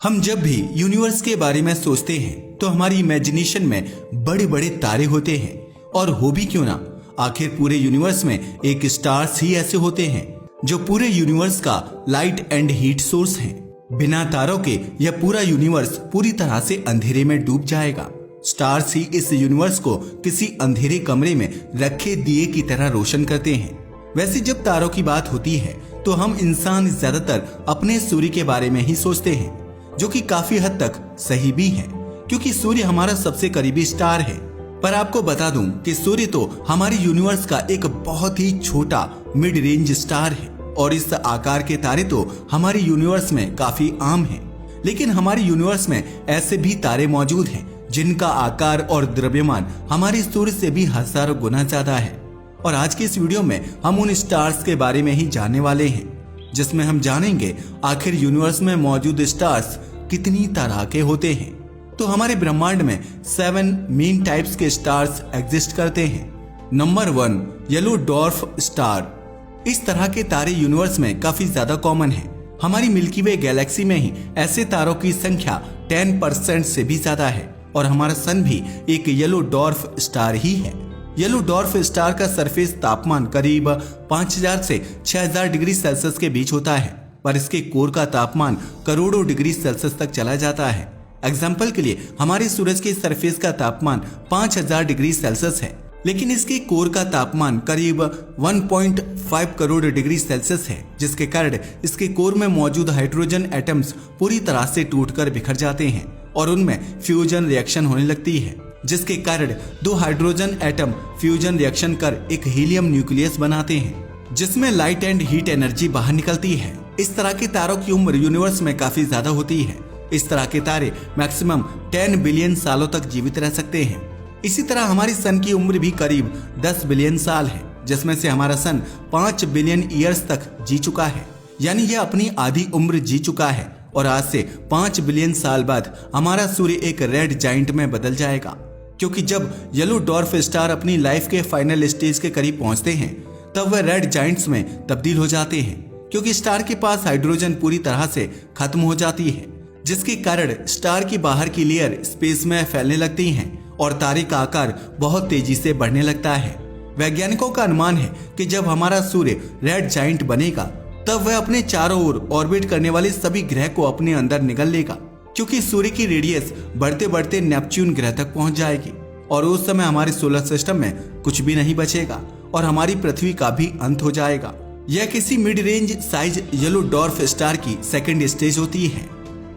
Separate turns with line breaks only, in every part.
हम जब भी यूनिवर्स के बारे में सोचते हैं तो हमारी इमेजिनेशन में बड़े बड़े तारे होते हैं। और हो भी क्यों ना, आखिर पूरे यूनिवर्स में एक स्टार्स ही ऐसे होते हैं जो पूरे यूनिवर्स का लाइट एंड हीट सोर्स हैं। बिना तारों के यह पूरा यूनिवर्स पूरी तरह से अंधेरे में डूब जाएगा। स्टार्स ही इस यूनिवर्स को किसी अंधेरे कमरे में रखे दिए की तरह रोशन करते हैं। वैसे जब तारों की बात होती है तो हम इंसान ज्यादातर अपने सूर्य के बारे में ही सोचते हैं, जो कि काफी हद तक सही भी है, क्योंकि सूर्य हमारा सबसे करीबी स्टार है। पर आपको बता दूं कि सूर्य तो हमारे यूनिवर्स का एक बहुत ही छोटा मिड रेंज स्टार है और इस आकार के तारे तो हमारे यूनिवर्स में काफी आम हैं। लेकिन हमारे यूनिवर्स में ऐसे भी तारे मौजूद हैं जिनका आकार और द्रव्यमान हमारे सूर्य से भी हजारों गुना ज्यादा है। और आज की इस वीडियो में हम उन स्टार्स के बारे में ही जानने वाले हैं, जिसमें हम जानेंगे आखिर यूनिवर्स में मौजूद स्टार्स कितनी तरह के होते हैं। तो हमारे ब्रह्मांड में 7 मेन टाइप्स के स्टार्स एग्जिस्ट करते हैं। Number 1, yellow dwarf star. इस तरह के तारे यूनिवर्स में काफी ज्यादा कॉमन है। हमारी मिल्की वे गैलेक्सी में ही ऐसे तारों की संख्या 10% से भी ज्यादा है और हमारा सन भी एक येलो डॉर्फ स्टार ही है। येलो डॉर्फ स्टार का सरफेस तापमान करीब 5000 से 6000 डिग्री सेल्सियस के बीच होता है, पर इसके कोर का तापमान करोड़ों डिग्री सेल्सियस तक चला जाता है। एग्जाम्पल के लिए हमारे सूरज के सरफेस का तापमान 5000 डिग्री सेल्सियस है, लेकिन इसके कोर का तापमान करीब 1.5 करोड़ डिग्री सेल्सियस है, जिसके कारण इसके कोर में मौजूद हाइड्रोजन एटम्स पूरी तरह से टूटकर बिखर जाते हैं और उनमें फ्यूजन रिएक्शन होने लगती है, जिसके कारण 2 हाइड्रोजन एटम फ्यूजन रिएक्शन कर एक हीलियम न्यूक्लियस बनाते हैं, जिसमें लाइट एंड हीट एनर्जी बाहर निकलती है। इस तरह के तारों की उम्र यूनिवर्स में काफी ज्यादा होती है। इस तरह के तारे मैक्सिमम 10 बिलियन सालों तक जीवित रह सकते हैं। इसी तरह हमारी सन की उम्र भी करीब 10 बिलियन साल है, जिसमें से हमारा सन 5 बिलियन ईयर्स तक जी चुका है, यानी यह अपनी आधी उम्र जी चुका है। और आज से 5 बिलियन साल बाद हमारा सूर्य एक रेड जाइंट में बदल जाएगा, क्योंकि जब येलो डॉर्फ स्टार अपनी लाइफ के फाइनल स्टेज के करीब पहुंचते हैं तब वह रेड जाइंट्स में तब्दील हो जाते हैं, क्योंकि स्टार के पास हाइड्रोजन पूरी तरह से खत्म हो जाती है, जिसके कारण स्टार की बाहर की लेयर स्पेस में फैलने लगती हैं और तारे का आकार बहुत तेजी से बढ़ने लगता है। वैज्ञानिकों का अनुमान है कि जब हमारा सूर्य रेड जाइंट बनेगा तब वह अपने चारों ओर ऑर्बिट करने वाले सभी ग्रह को अपने अंदर निगल लेगा, क्योंकि सूर्य की रेडियस बढ़ते बढ़ते नेपच्यून ग्रह तक पहुंच जाएगी और उस समय हमारे सोलर सिस्टम में कुछ भी नहीं बचेगा और हमारी पृथ्वी का भी अंत हो जाएगा। यह किसी mid range size yellow dwarf star की सेकंड स्टेज होती है।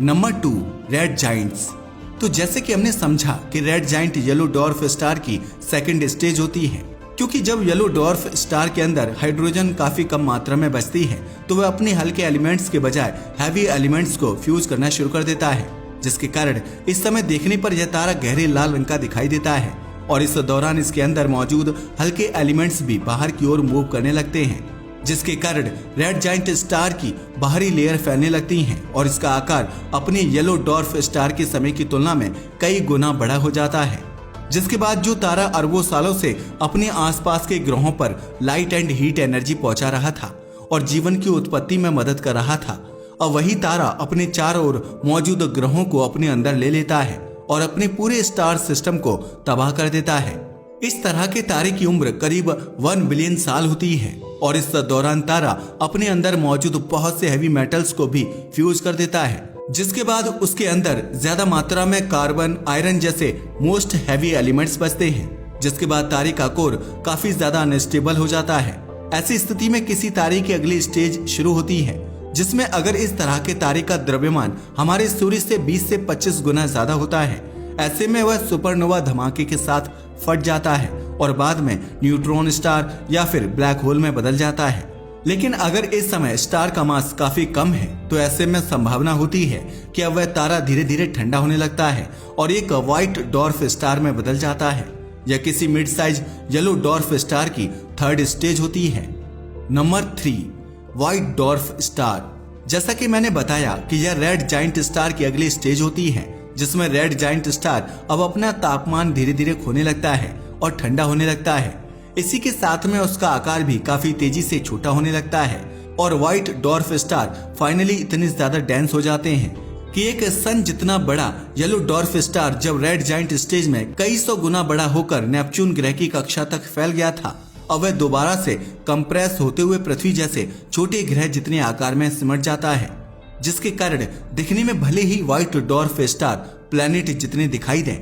Number 2, red Giants. तो जैसे कि हमने समझा कि red giant yellow dwarf star की सेकंड स्टेज होती है, क्योंकि जब येलो डॉर्फ स्टार के अंदर हाइड्रोजन काफी कम मात्रा में बचती है तो वह अपने हल्के एलिमेंट्स के बजाय हैवी एलिमेंट्स को फ्यूज करना शुरू कर देता है, जिसके कारण इस समय देखने पर यह तारा गहरे लाल रंग का दिखाई देता है और इस दौरान इसके अंदर मौजूद हल्के एलिमेंट्स भी बाहर की ओर मूव करने लगते हैं, जिसके कारण रेड जाइंट स्टार की बाहरी लेयर फैलने लगती हैं और इसका आकार अपने येलो डॉर्फ स्टार के समय की तुलना में कई गुना बड़ा हो जाता है। जिसके बाद जो तारा अरबों सालों से अपने आसपास के ग्रहों पर लाइट एंड हीट एनर्जी पहुंचा रहा था और जीवन की उत्पत्ति में मदद कर रहा था, और वही तारा अपने चारों ओर मौजूद ग्रहों को अपने अंदर ले लेता है और अपने पूरे स्टार सिस्टम को तबाह कर देता है। इस तरह के तारे की उम्र करीब 1 बिलियन साल होती है और इस दौरान तारा अपने अंदर मौजूद बहुत से हैवी मेटल्स को भी फ्यूज कर देता है, जिसके बाद उसके अंदर ज्यादा मात्रा में कार्बन, आयरन जैसे मोस्ट हैवी एलिमेंट्स बचते हैं, जिसके बाद तारे का कोर काफी ज्यादा अनस्टेबल हो जाता है। ऐसी स्थिति में किसी तारे की अगली स्टेज शुरू होती है, जिसमें अगर इस तरह के तारे का द्रव्यमान हमारे सूर्य से 20 से 25 गुना ज्यादा होता है, ऐसे में वह सुपरनोवा धमाके के साथ फट जाता है और बाद में न्यूट्रॉन स्टार या फिर ब्लैक होल में बदल जाता है। लेकिन अगर इस समय स्टार का मास काफी कम है तो ऐसे में संभावना होती है कि अब वह तारा धीरे धीरे ठंडा होने लगता है और एक व्हाइट डॉर्फ स्टार में बदल जाता है। यह किसी mid size yellow dwarf star की थर्ड स्टेज होती है। Number 3, white dwarf star. जैसा कि मैंने बताया कि यह रेड जाइंट स्टार की अगली स्टेज होती है, जिसमें रेड जाइंट स्टार अब अपना तापमान धीरे धीरे खोने लगता है और ठंडा होने लगता है। इसी के साथ में उसका आकार भी काफी तेजी से छोटा होने लगता है और व्हाइट डॉर्फ स्टार फाइनली इतने ज्यादा डेंस हो जाते हैं कि एक सन जितना बड़ा येलो डॉर्फ स्टार जब रेड जाइंट स्टेज में कई सौ गुना बड़ा होकर नेपच्यून ग्रह की कक्षा तक फैल गया था, अब वह दोबारा से कंप्रेस होते हुए पृथ्वी जैसे छोटे ग्रह जितने आकार में सिमट जाता है, जिसके कारण दिखने में भले ही व्हाइट डॉर्फ स्टार प्लैनेट जितने दिखाई दें,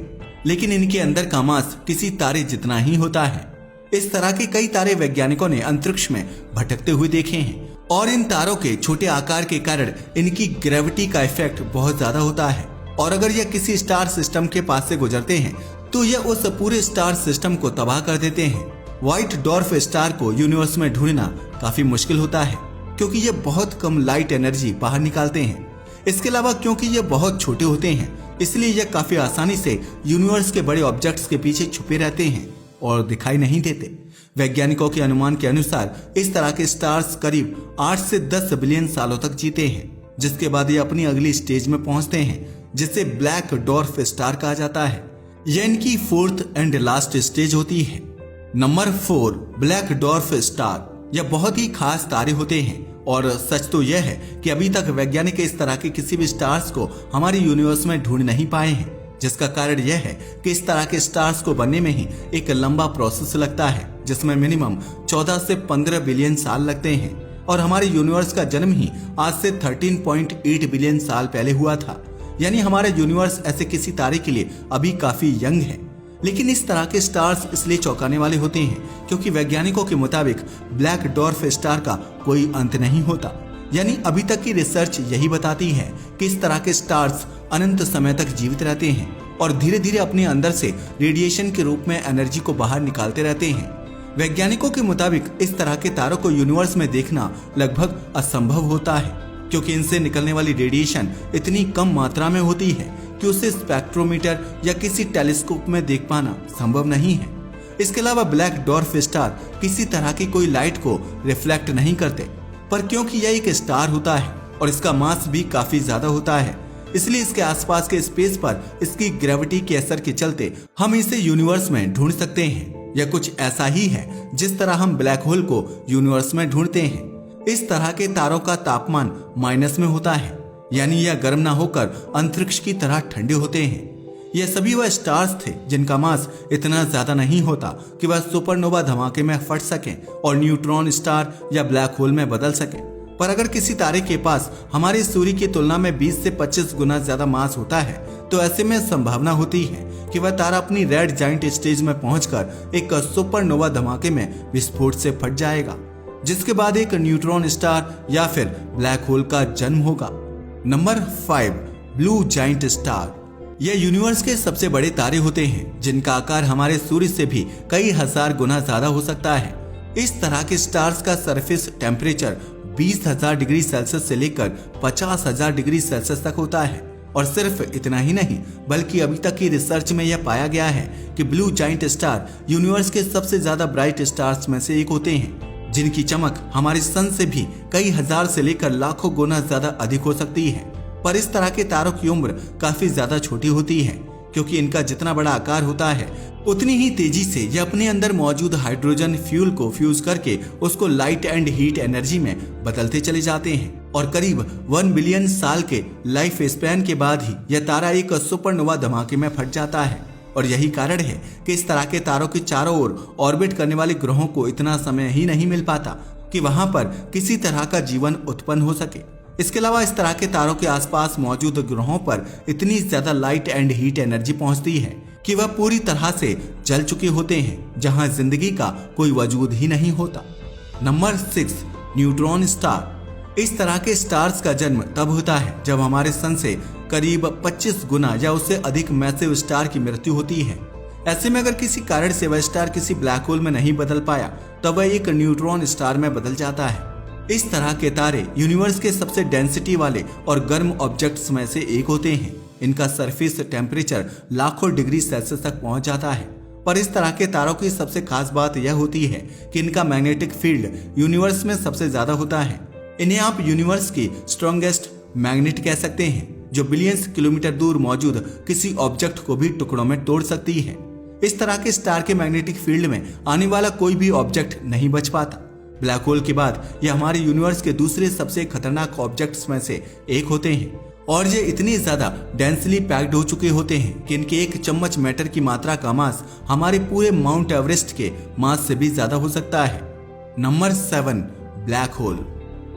लेकिन इनके अंदर का मास किसी तारे जितना ही होता है। इस तरह के कई तारे वैज्ञानिकों ने अंतरिक्ष में भटकते हुए देखे हैं और इन तारों के छोटे आकार के कारण इनकी ग्रेविटी का इफेक्ट बहुत ज्यादा होता है और अगर यह किसी स्टार सिस्टम के पास से गुजरते हैं तो यह उस पूरे स्टार सिस्टम को तबाह कर देते हैं। व्हाइट डॉर्फ स्टार को यूनिवर्स में ढूंढना काफी मुश्किल होता है क्योंकि ये बहुत कम लाइट एनर्जी बाहर निकालते हैं। इसके अलावा क्योंकि ये बहुत छोटे होते हैं इसलिए यह काफी आसानी से यूनिवर्स के बड़े ऑब्जेक्ट्स के पीछे छुपे रहते हैं और दिखाई नहीं देते। वैज्ञानिकों के अनुमान के अनुसार इस तरह के स्टार्स करीब 8 से 10 बिलियन सालों तक जीते हैं, जिसके बाद ये अपनी अगली स्टेज में पहुंचते हैं जिसे ब्लैक डॉर्फ स्टार कहा जाता है। यह इनकी 4th एंड लास्ट स्टेज होती है। Number 4, black dwarf star. यह बहुत ही खास तारे होते हैं और सच तो यह है कि अभी तक वैज्ञानिक इस तरह के किसी भी स्टार्स को हमारे यूनिवर्स में ढूंढ नहीं पाए हैं, जिसका कारण यह है कि इस तरह के स्टार्स को बनने में ही एक लंबा प्रोसेस लगता है जिसमें मिनिमम 14 से 15 बिलियन साल लगते हैं और हमारे यूनिवर्स का जन्म ही आज से 13.8 बिलियन साल पहले हुआ था। यानी हमारा यूनिवर्स ऐसे किसी तारे के लिए अभी काफी यंग है। लेकिन इस तरह के स्टार्स इसलिए चौंकाने वाले होते हैं क्योंकि वैज्ञानिकों के मुताबिक ब्लैक डॉर्फ स्टार का कोई अंत नहीं होता। यानी अभी तक की रिसर्च यही बताती है कि इस तरह के स्टार्स अनंत समय तक जीवित रहते हैं और धीरे धीरे अपने अंदर से रेडिएशन के रूप में एनर्जी को बाहर निकालते रहते हैं। वैज्ञानिकों के मुताबिक इस तरह के तारों को यूनिवर्स में देखना लगभग असंभव होता है क्योंकि इनसे निकलने वाली रेडिएशन इतनी कम मात्रा में होती है कि उसे स्पेक्ट्रोमीटर या किसी टेलीस्कोप में देख पाना संभव नहीं है। इसके अलावा ब्लैक डॉर्फ स्टार किसी तरह की कोई लाइट को रिफ्लेक्ट नहीं करते, पर क्योंकि यह एक स्टार होता है और इसका मास भी काफी ज्यादा होता है इसलिए इसके आसपास के स्पेस पर इसकी ग्रेविटी के असर के चलते हम इसे यूनिवर्स में ढूंढ सकते हैं। यह कुछ ऐसा ही है जिस तरह हम ब्लैक होल को यूनिवर्स में ढूंढते हैं। इस तरह के तारों का तापमान माइनस में होता है, यानी यह गर्म ना होकर अंतरिक्ष की तरह ठंडे होते हैं। यह सभी वह स्टार्स थे जिनका मास इतना ज्यादा नहीं होता कि वह सुपरनोवा धमाके में फट सकें और न्यूट्रॉन स्टार या ब्लैक होल में बदल सकें। पर अगर किसी तारे के पास हमारे सूर्य की तुलना में 20 से 25 गुना ज्यादा मास होता है तो ऐसे में संभावना होती है कि वह तारा अपनी रेड जाइंट स्टेज में पहुंचकर एक सुपरनोवा धमाके में विस्फोट से फट जाएगा, जिसके बाद एक न्यूट्रॉन स्टार या फिर ब्लैक होल का जन्म होगा। Number 5, blue giant star. यह यूनिवर्स के सबसे बड़े तारे होते हैं जिनका आकार हमारे सूर्य से भी कई हजार गुना ज्यादा हो सकता है। इस तरह के स्टार्स का सरफेस टेम्परेचर 20,000 डिग्री सेल्सियस से लेकर 50,000 डिग्री सेल्सियस तक होता है और सिर्फ इतना ही नहीं बल्कि अभी तक की रिसर्च में यह पाया गया है कि ब्लू जाइंट स्टार यूनिवर्स के सबसे ज्यादा ब्राइट स्टार्स में से एक होते हैं, जिनकी चमक हमारे सन से भी कई हजार से लेकर लाखों गुना ज्यादा अधिक हो सकती है। पर इस तरह के तारों की उम्र काफी ज्यादा छोटी होती है क्योंकि इनका जितना बड़ा आकार होता है उतनी ही तेजी से यह अपने अंदर मौजूद हाइड्रोजन फ्यूल को फ्यूज करके उसको लाइट एंड हीट एनर्जी में बदलते चले जाते हैं और करीब 1 बिलियन साल के लाइफ स्पैन के बाद ही यह तारा एक सुपरनोवा धमाके में फट जाता है। और यही कारण है कि इस तरह के तारों के चारों ओर ऑर्बिट करने वाले ग्रहों को इतना समय ही नहीं मिल पाता कि वहां पर किसी तरह का जीवन उत्पन्न हो सके। इसके अलावा इस तरह के तारों के आसपास मौजूद ग्रहों पर इतनी ज्यादा लाइट एंड हीट एनर्जी पहुंचती है कि वह पूरी तरह से जल चुके होते हैं, जहां जिंदगी का कोई वजूद ही नहीं होता। Number 6, neutron star. इस तरह के स्टार्स का जन्म तब होता है जब हमारे सन से करीब 25 गुना या उससे अधिक मैसिव स्टार की मृत्यु होती है। ऐसे में अगर किसी कारण से वह स्टार किसी ब्लैक होल में नहीं बदल पाया तब वह एक न्यूट्रॉन स्टार में बदल जाता है। इस तरह के तारे यूनिवर्स के सबसे डेंसिटी वाले और गर्म ऑब्जेक्ट्स में से एक होते हैं। इनका सरफेस टेम्परेचर लाखों डिग्री सेल्सियस तक पहुंच जाता है। पर इस तरह के तारों की सबसे खास बात यह होती है कि इनका मैग्नेटिक फील्ड यूनिवर्स में सबसे ज्यादा होता है। इन्हें आप यूनिवर्स की स्ट्रॉन्गेस्ट मैग्नेट कह सकते हैं, जो बिलियंस किलोमीटर दूर मौजूद किसी ऑब्जेक्ट को भी टुकड़ों में तोड़ सकती है। इस तरह के स्टार के मैग्नेटिक फील्ड में आने वाला कोई भी ऑब्जेक्ट नहीं बच पाता। ब्लैक होल के बाद यह हमारे यूनिवर्स के दूसरे सबसे खतरनाक ऑब्जेक्ट्स में से एक होते हैं और ये इतने ज्यादा डेंसली पैक्ड हो चुके होते हैं कि इनके एक चम्मच मैटर की मात्रा का मास हमारे पूरे माउंट एवरेस्ट के मास से भी ज्यादा हो सकता है। Number 7, black hole.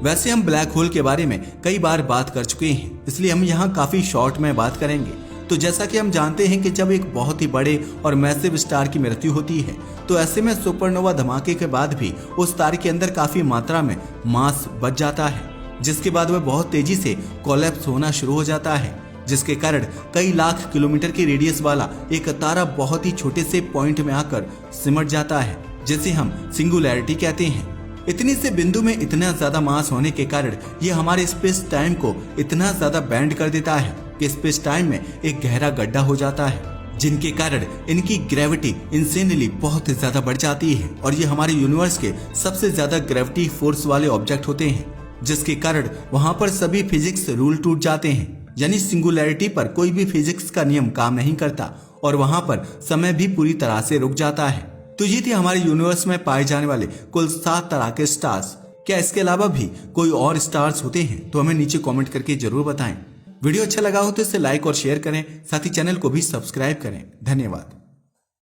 वैसे हम ब्लैक होल के बारे में कई बार बात कर चुके हैं, इसलिए हम यहाँ काफी शॉर्ट में बात करेंगे। तो जैसा कि हम जानते हैं कि जब एक बहुत ही बड़े और मैसिव स्टार की मृत्यु होती है तो ऐसे में सुपरनोवा धमाके के बाद भी उस तारे के अंदर काफी मात्रा में मास बच जाता है, जिसके बाद वह बहुत तेजी से कोलैप्स होना शुरू हो जाता है, जिसके कारण कई लाख किलोमीटर की रेडियस वाला एक तारा बहुत ही छोटे से पॉइंट में आकर सिमट जाता है, जिसे हम सिंगुलैरिटी कहते हैं। इतनी से बिंदु में इतना ज्यादा मास होने के कारण ये हमारे स्पेस टाइम को इतना ज्यादा बैंड कर देता है कि स्पेस टाइम में एक गहरा गड्ढा हो जाता है, जिनके कारण इनकी ग्रेविटी इंसेनली बहुत ज्यादा बढ़ जाती है और ये हमारे यूनिवर्स के सबसे ज्यादा ग्रेविटी फोर्स वाले ऑब्जेक्ट होते हैं, जिसके कारण वहां पर सभी फिजिक्स रूल टूट जाते हैं। यानी सिंगुलैरिटी पर कोई भी फिजिक्स का नियम काम नहीं करता और वहां पर समय भी पूरी तरह से रुक जाता है। तो ये थे हमारे यूनिवर्स में पाए जाने वाले कुल 7 तरह के स्टार्स। क्या इसके अलावा भी कोई और स्टार्स होते हैं तो हमें नीचे कमेंट करके जरूर बताएं। वीडियो अच्छा लगा हो तो इसे लाइक और शेयर करें, साथ ही चैनल को भी सब्सक्राइब करें। धन्यवाद।